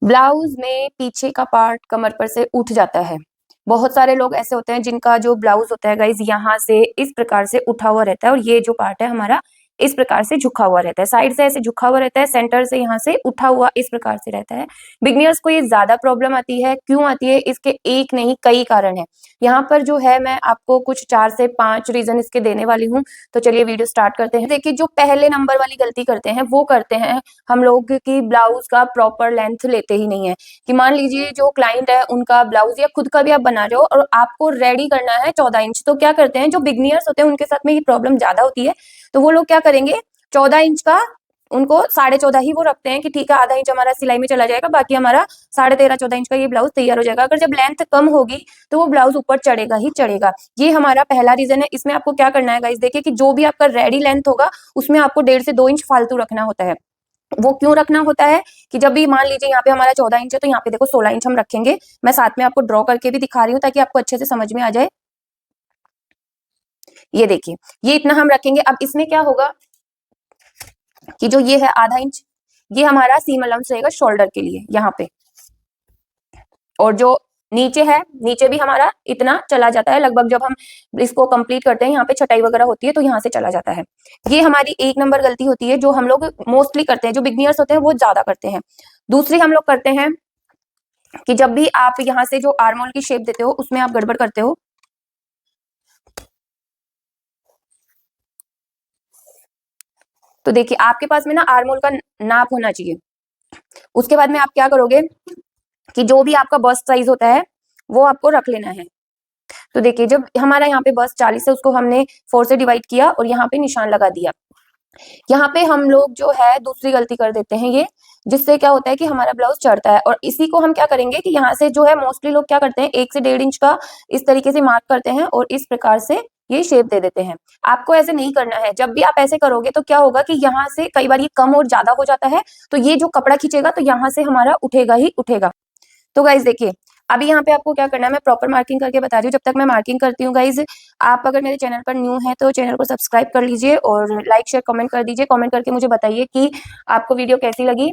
Blouse में पीछे का पार्ट कमर पर से उठ जाता है। बहुत सारे लोग ऐसे होते हैं जिनका जो ब्लाउज होता है गाइज यहाँ से इस प्रकार से उठा हुआ रहता है और ये जो पार्ट है हमारा इस प्रकार से झुका हुआ रहता है, साइड से ऐसे झुका हुआ रहता है, सेंटर से यहाँ से उठा हुआ इस प्रकार से रहता है। बिगनियर्स को ये ज्यादा प्रॉब्लम आती है, क्यों आती है? इसके एक नहीं कई कारण है। यहाँ पर जो है मैं आपको कुछ 4 से 5 रीजन इसके देने वाली हूँ। तो चलिए वीडियो स्टार्ट करते हैं। देखिए, जो पहले नंबर वाली गलती करते हैं वो करते हैं हम लोग की ब्लाउज का प्रॉपर लेंथ लेते ही नहीं है। कि मान लीजिए जो क्लाइंट है उनका ब्लाउज या खुद का भी आप बना रहे हो और आपको रेडी करना है 14 इंच, तो क्या करते हैं जो बिगनियर्स होते हैं उनके साथ में ये प्रॉब्लम ज्यादा होती है। तो वो लोग क्या करेंगे, 14 इंच का उनको 14.5 ही वो रखते हैं कि ठीक है आधा इंच हमारा सिलाई में चला जाएगा, बाकी हमारा 13.5 14 इंच का ये ब्लाउज तैयार हो जाएगा। अगर जब लेंथ कम होगी तो वो ब्लाउज ऊपर चढ़ेगा ही चढ़ेगा। ये हमारा पहला रीजन है। इसमें आपको क्या करना है गाइस, देखिए कि जो भी आपका रेडी लेंथ होगा उसमें आपको 1.5 से 2 इंच फालतू रखना होता है। वो क्यों रखना होता है कि जब भी मान लीजिए यहाँ पे हमारा 14 इंच है तो यहाँ पे देखो 16 इंच हम रखेंगे। मैं साथ में आपको ड्रॉ करके भी दिखा रही हूँ ताकि आपको अच्छे से समझ में आ जाए। ये देखिए, ये इतना हम रखेंगे। अब इसमें क्या होगा कि जो ये है आधा इंच, ये हमारा सीम अलाउंस रहेगा शोल्डर के लिए यहाँ पे। और जो नीचे है, नीचे भी हमारा इतना चला जाता है लगभग। जब हम इसको कंप्लीट करते हैं यहाँ पे छटाई वगैरह होती है तो यहाँ से चला जाता है। ये हमारी 1 नंबर गलती होती है जो हम लोग मोस्टली करते हैं, जो बिगनियर्स होते हैं वो ज्यादा करते हैं। दूसरी हम लोग करते हैं कि जब भी आप यहाँ से जो आर्मोल की शेप देते हो उसमें आप गड़बड़ करते हो। तो देखिए, आपके पास में ना आर्मोल का नाप होना चाहिए। उसके बाद में आप क्या करोगे कि जो भी आपका बस्ट साइज होता है वो आपको रख लेना है। तो देखिए, जब हमारा यहाँ पे बस 40 है उसको हमने 4 से डिवाइड किया और यहाँ पे निशान लगा दिया। यहाँ पे हम लोग जो है दूसरी गलती कर देते हैं ये, जिससे क्या होता है कि हमारा ब्लाउज चढ़ता है। और इसी को हम क्या करेंगे कि यहाँ से जो है मोस्टली लोग क्या करते हैं 1 से 1.5 इंच का इस तरीके से मार्क करते हैं और इस प्रकार से ये शेप दे देते हैं। आपको ऐसे नहीं करना है। जब भी आप ऐसे करोगे तो क्या होगा कि यहाँ से कई बार ये कम और ज्यादा हो जाता है, तो ये जो कपड़ा खींचेगा तो यहाँ से हमारा उठेगा ही उठेगा। तो गाइज देखिए, अभी यहाँ पे आपको क्या करना है, मैं प्रॉपर मार्किंग करके बता रही हूँ। जब तक मैं मार्किंग करती हूँ गाइज, आप अगर मेरे चैनल पर न्यू है तो चैनल को सब्सक्राइब कर लीजिए और लाइक शेयर कमेंट कर दीजिए। कमेंट करके मुझे बताइए कि आपको वीडियो कैसी लगी।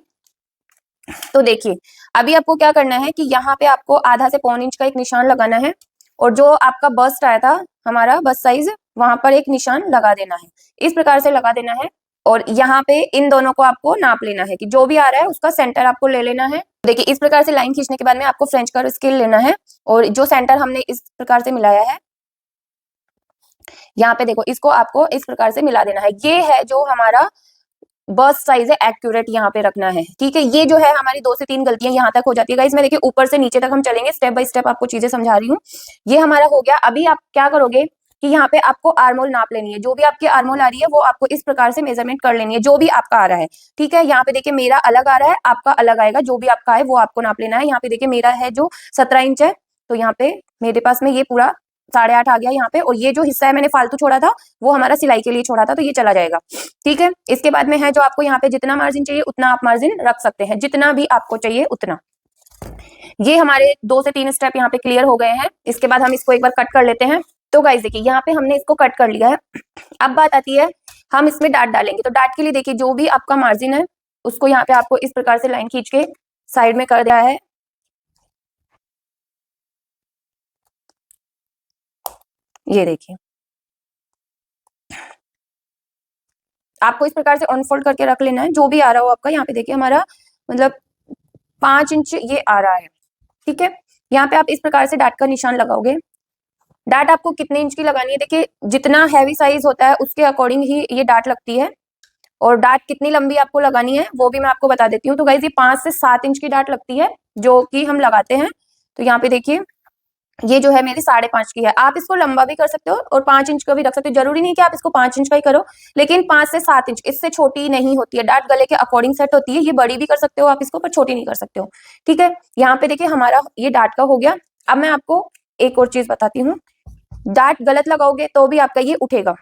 तो देखिए, अभी आपको क्या करना है कि यहाँ पे आपको आधा से पौन इंच का एक निशान लगाना है और जो आपका बस्ट आया था हमारा बस्ट साइज, वहां पर एक निशान लगा देना है। इस प्रकार से लगा देना है और यहाँ पे इन दोनों को आपको नाप लेना है कि जो भी आ रहा है उसका सेंटर आपको ले लेना है। देखिए, इस प्रकार से लाइन खींचने के बाद में आपको फ्रेंच कर्व स्केल लेना है और जो सेंटर हमने इस प्रकार से मिलाया है यहाँ पे देखो, इसको आपको इस प्रकार से मिला देना है। ये है जो हमारा बस्ट साइज है, एक्यूरेट यहाँ पे रखना है। ठीक है, ये जो है हमारी 2 से 3 गलतियां यहाँ तक हो जाती है। इसमें देखिए ऊपर से नीचे तक हम चलेंगे, स्टेप बाय स्टेप आपको चीजें समझा रही हूँ। ये हमारा हो गया। अभी आप क्या करोगे कि यहाँ पे आपको आर्मोल नाप लेनी है। जो भी आपकी आर्मोल आ रही है वो आपको इस प्रकार से मेजरमेंट कर लेनी है, जो भी आपका आ रहा है। ठीक है, यहाँ पे देखिए मेरा अलग आ रहा है, आपका अलग आएगा। जो भी आपका है वो आपको नाप लेना है। यहाँ पे देखिए मेरा है जो 17 इंच है, तो यहाँ पे मेरे पास में ये पूरा 8.5 आ गया यहाँ पे। और ये जो हिस्सा है मैंने फालतू छोड़ा था वो हमारा सिलाई के लिए छोड़ा था, तो ये चला जाएगा। ठीक है, इसके बाद में है जो आपको यहाँ पे जितना मार्जिन चाहिए उतना आप मार्जिन रख सकते हैं, जितना भी आपको चाहिए उतना। ये हमारे 2 से 3 स्टेप यहाँ पे क्लियर हो गए हैं। इसके बाद हम इसको एक बार कट कर लेते हैं। तो गाइस देखिए, यहाँ पे हमने इसको कट कर लिया है। अब बात आती है हम इसमें डाट डालेंगे। तो डाट के लिए देखिए, जो भी आपका मार्जिन है उसको यहाँ पे आपको इस प्रकार से लाइन खींच के साइड में कर दिया है। ये देखिए, आपको इस प्रकार से अनफोल्ड करके रख लेना है। जो भी आ रहा हो आपका, यहाँ पे देखिए हमारा मतलब 5 इंच ये आ रहा है। ठीक है, यहाँ पे आप इस प्रकार से डाट का निशान लगाओगे। डाट आपको कितने इंच की लगानी है, देखिए जितना हैवी साइज होता है उसके अकॉर्डिंग ही ये डाट लगती है। और डाट कितनी लंबी आपको लगानी है वो भी मैं आपको बता देती हूँ। तो गाइज ये 5 से 7 इंच की डाट लगती है जो कि हम लगाते हैं। तो यहाँ पे देखिए, ये जो है मेरी 5.5 की है। आप इसको लंबा भी कर सकते हो और 5 इंच का भी रख सकते हो। जरूरी नहीं कि आप इसको 5 इंच का ही करो, लेकिन 5 से 7 इंच, इससे छोटी नहीं होती है डाट। गले के अकॉर्डिंग सेट होती है। ये बड़ी भी कर सकते हो आप इसको, पर छोटी नहीं कर सकते हो। ठीक है, यहाँ पे देखिए हमारा ये डाट का हो गया। अब मैं आपको एक और चीज बताती हूँ। डाट गलत लगाओगे तो भी आपका ये उठेगा।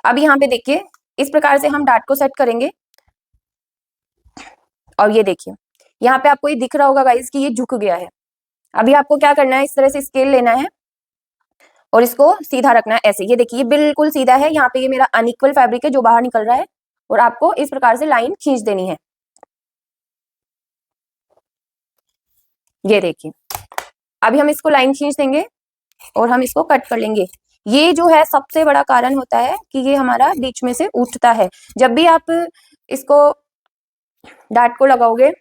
अब यहाँ पे देखिए, इस प्रकार से हम डाट को सेट करेंगे और ये देखिए यहाँ पे आपको ये दिख रहा होगा गाइस कि ये झुक गया है। अभी आपको क्या करना है, इस तरह से स्केल लेना है और इसको सीधा रखना है ऐसे। ये देखिए, ये बिल्कुल सीधा है। यहाँ पे ये मेरा अनइक्वल फैब्रिक है जो बाहर निकल रहा है और आपको इस प्रकार से लाइन खींच देनी है। ये देखिए, अभी हम इसको लाइन खींच देंगे और हम इसको कट कर लेंगे। ये जो है सबसे बड़ा कारण होता है कि ये हमारा बीच में से उठता है। जब भी आप इसको डार्ट को लगाओगे,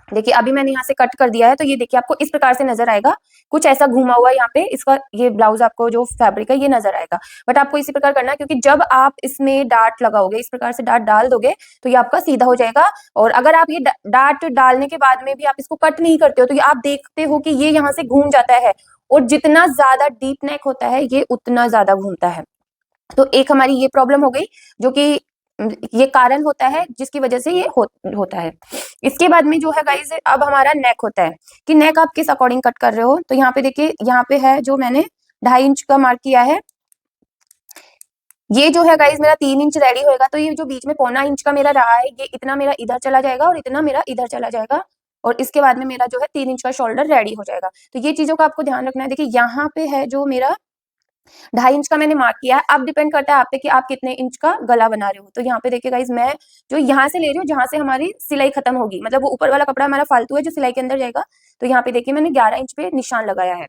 देखिए अभी मैंने यहाँ से कट कर दिया है, तो ये देखिए आपको इस प्रकार से नजर आएगा, कुछ ऐसा घूमा हुआ यहाँ पे इसका ये ब्लाउज आपको जो फैब्रिक है ये नजर आएगा। बट आपको इसी प्रकार करना है, क्योंकि जब आप इसमें डार्ट लगाओगे, इस प्रकार से डार्ट डाल दोगे, तो ये आपका सीधा हो जाएगा। और अगर आप ये डार्ट डालने के बाद में भी आप इसको कट नहीं करते हो, तो ये आप देखते हो कि ये यहाँ से घूम जाता है, और जितना ज्यादा डीप नेक होता है ये उतना ज्यादा घूमता है। तो एक हमारी ये प्रॉब्लम हो गई, जो कि ये कारण होता है जिसकी वजह से ये होता है। इसके बाद में जो है गाइस, अब हमारा नेक होता है कि नेक आप किस अकॉर्डिंग कट कर रहे हो। तो यहाँ पे देखिए, यहाँ पे है जो मैंने 2.5 इंच का मार्क किया है, ये जो है गाइस मेरा 3 इंच रेडी होएगा। तो ये जो बीच में 0.25 इंच का मेरा रहा है, ये इतना मेरा इधर चला जाएगा और इतना मेरा इधर चला जाएगा, और इसके बाद में मेरा जो है 3 इंच का शोल्डर रेडी हो जाएगा। तो ये चीजों का आपको ध्यान रखना है। देखिए यहाँ पे है जो मेरा 2.5 इंच का मैंने मार्क किया है। अब डिपेंड करता है आप पे कि आप कितने इंच का गला बना रहे हो। तो यहाँ पे देखिए गाइस, मैं जो यहाँ से ले रही हूँ, जहां से हमारी सिलाई खत्म होगी, मतलब वो ऊपर वाला कपड़ा हमारा फालतू है जो सिलाई के अंदर जाएगा। तो यहाँ पे देखिए मैंने 11 इंच पे निशान लगाया है।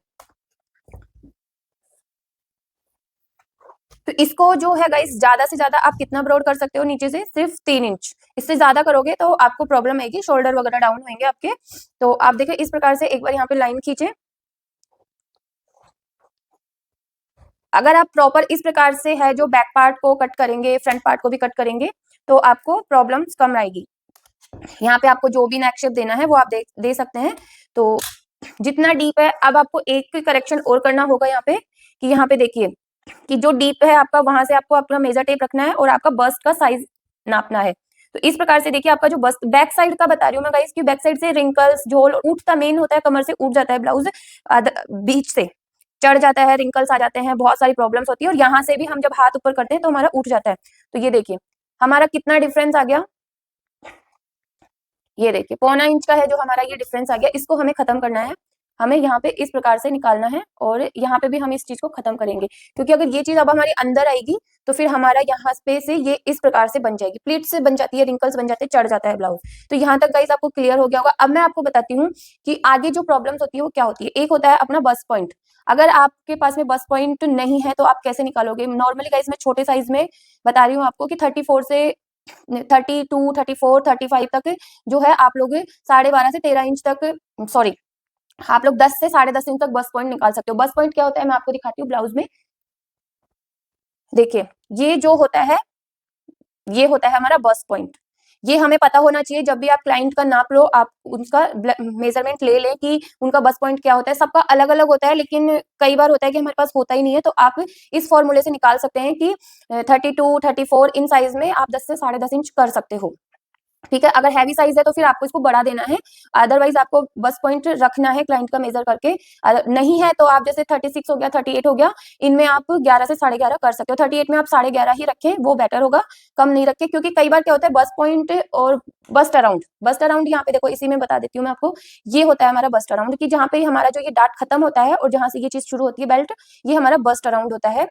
तो इसको जो है गाइस, ज्यादा से ज्यादा आप कितना ब्रॉड कर सकते हो नीचे से, सिर्फ 3 इंच। इससे ज्यादा करोगे तो आपको प्रॉब्लम आएगी, शोल्डर वगैरह डाउन होंगे आपके। तो आप देखिए इस प्रकार से एक बार यहाँ पे लाइन खींचे। अगर आप प्रॉपर इस प्रकार से है जो बैक पार्ट को कट करेंगे, फ्रंट पार्ट को भी कट करेंगे, तो आपको प्रॉब्लम्स कम आएगी। यहाँ पे आपको जो भी नेक शेप देना है वो आप दे सकते हैं। तो जितना डीप है, अब आपको एक करेक्शन और करना होगा यहाँ पे, कि यहाँ पे देखिए कि जो डीप है आपका, वहां से आपको अपना मेजर टेप रखना है और आपका बस्ट का साइज नापना है। तो इस प्रकार से देखिए आपका जो बस्ट बैक साइड का बता रही हूँ मैं गाइस, की बैक साइड से रिंकल्स, झोल उठता मेन होता है, कमर से उठ जाता है ब्लाउज, बीच से चढ़ जाता है, रिंकल्स आ जाते हैं, बहुत सारी प्रॉब्लम्स होती है। और यहाँ से भी हम जब हाथ ऊपर करते हैं तो हमारा उठ जाता है। तो ये देखिए हमारा कितना डिफरेंस आ गया, ये देखिए 0.25 इंच का है जो हमारा ये डिफरेंस आ गया। इसको हमें खत्म करना है, हमें यहाँ पे इस प्रकार से निकालना है, और यहाँ पे भी हम इस चीज को खत्म करेंगे, क्योंकि अगर ये चीज अब हमारे अंदर आएगी तो फिर हमारा यहाँ पे से ये इस प्रकार से बन जाएगी, प्लीट से बन जाती है, रिंकल्स बन जाते हैं, चढ़ जाता है ब्लाउज। तो यहाँ तक गाइस आपको क्लियर हो गया होगा। अब मैं आपको बताती हूँ कि आगे जो प्रॉब्लम्स होती है वो क्या होती है। एक होता है अपना बस्ट पॉइंट। अगर आपके पास में बस्ट पॉइंट नहीं है तो आप कैसे निकालोगे। नॉर्मली गाइस मैं छोटे साइज में बता रही हूँ आपको कि 34 से 32, 34, 35 तक जो है आप लोग 12.5 से 13 इंच तक, सॉरी, आप लोग 10 से 10.5 इंच तक बस पॉइंट निकाल सकते हो। बस पॉइंट क्या होता है मैं आपको दिखाती हूँ ब्लाउज में। देखिए ये जो होता है, ये होता है हमारा बस पॉइंट। ये हमें पता होना चाहिए, जब भी आप क्लाइंट का नाप लो, आप उनका मेजरमेंट ले लें कि उनका बस पॉइंट क्या होता है। सबका अलग अलग होता है, लेकिन कई बार होता है कि हमारे पास होता ही नहीं है। तो आप इस फॉर्मूले से निकाल सकते हैं कि 32, 34 इन साइज में आप 10 से 10.5 इंच कर सकते हो। ठीक है, अगर हैवी साइज है तो फिर आपको इसको बढ़ा देना है, अदरवाइज आपको बस पॉइंट रखना है क्लाइंट का मेजर करके। नहीं है तो आप जैसे 36 हो गया, 38 हो गया, इनमें आप 11 से 11.5 कर सकते हो। 38 में आप 11.5 ही रखें, वो बेटर होगा, कम नहीं रखें। क्योंकि कई बार क्या होता है, बस पॉइंट और बस्ट अराउंड, बस्ट अराउंड यहाँ पे देखो, इसी में बता देती हूँ मैं आपको। ये होता है हमारा बस्ट अराउंड, की जहाँ पे हमारा जो ये डार्ट खत्म होता है और जहां से ये चीज शुरू होती है बेल्ट, ये हमारा बस्ट अराउंड होता है।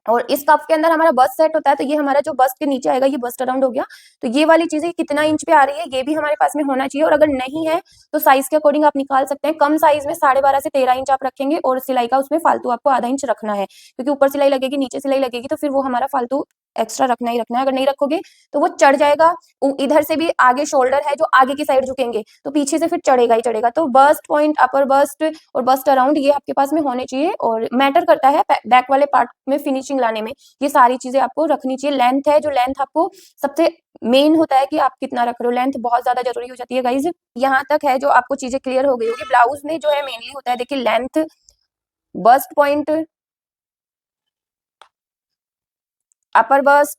और इस कफ के अंदर हमारा बस्ट सेट होता है, तो ये हमारा जो बस्ट के नीचे आएगा ये बस्ट अराउंड हो गया। तो ये वाली चीजें कितना इंच पे आ रही है ये भी हमारे पास में होना चाहिए। और अगर नहीं है तो साइज के अकॉर्डिंग आप निकाल सकते हैं। कम साइज में 12.5 से 13 इंच आप रखेंगे, और सिलाई का उसमें फालतू आपको आधा इंच रखना है, क्योंकि ऊपर सिलाई लगेगी, नीचे सिलाई लगेगी, तो फिर वो हमारा फालतू एक्स्ट्रा रखना ही रखना है। अगर नहीं रखोगे तो वो चढ़ जाएगा। इधर से भी आगे शोल्डर है जो आगे की साइड झुकेंगे, तो पीछे से फिर चढ़ेगा ही चढ़ेगा। तो बस्ट पॉइंट, अपर बस्ट और बस्ट अराउंड ये आपके पास में होने चाहिए, और मैटर करता है बैक वाले पार्ट में फिनिशिंग लाने में। ये सारी चीजें आपको रखनी चाहिए। लेंथ है जो, लेंथ आपको सबसे मेन होता है कि आप कितना रख रहे हो, लेंथ बहुत ज्यादा जरूरी हो जाती है गाइज। यहाँ तक है जो आपको चीजें क्लियर हो गई होगी। ब्लाउज में जो है मेनली होता है, देखिए लेंथ, बस्ट पॉइंट, अपर बस्ट,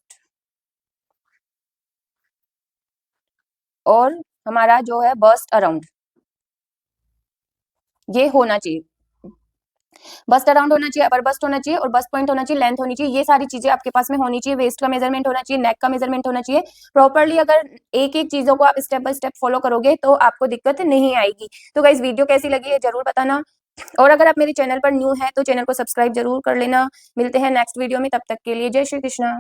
और हमारा जो है बस्ट अराउंड, ये होना चाहिए। बस्ट अराउंड होना चाहिए, अपर बस्ट होना चाहिए, और बस्ट पॉइंट होना चाहिए, लेंथ होनी चाहिए। ये सारी चीजें आपके पास में होनी चाहिए। वेस्ट का मेजरमेंट होना चाहिए, नेक का मेजरमेंट होना चाहिए प्रॉपरली। अगर एक एक चीजों को आप स्टेप बाय स्टेप फॉलो करोगे तो आपको दिक्कत नहीं आएगी। तो गाइस वीडियो कैसी लगी है जरूर बताना, और अगर आप मेरे चैनल पर न्यू है तो चैनल को सब्सक्राइब जरूर कर लेना। मिलते हैं नेक्स्ट वीडियो में, तब तक के लिए जय श्री कृष्णा।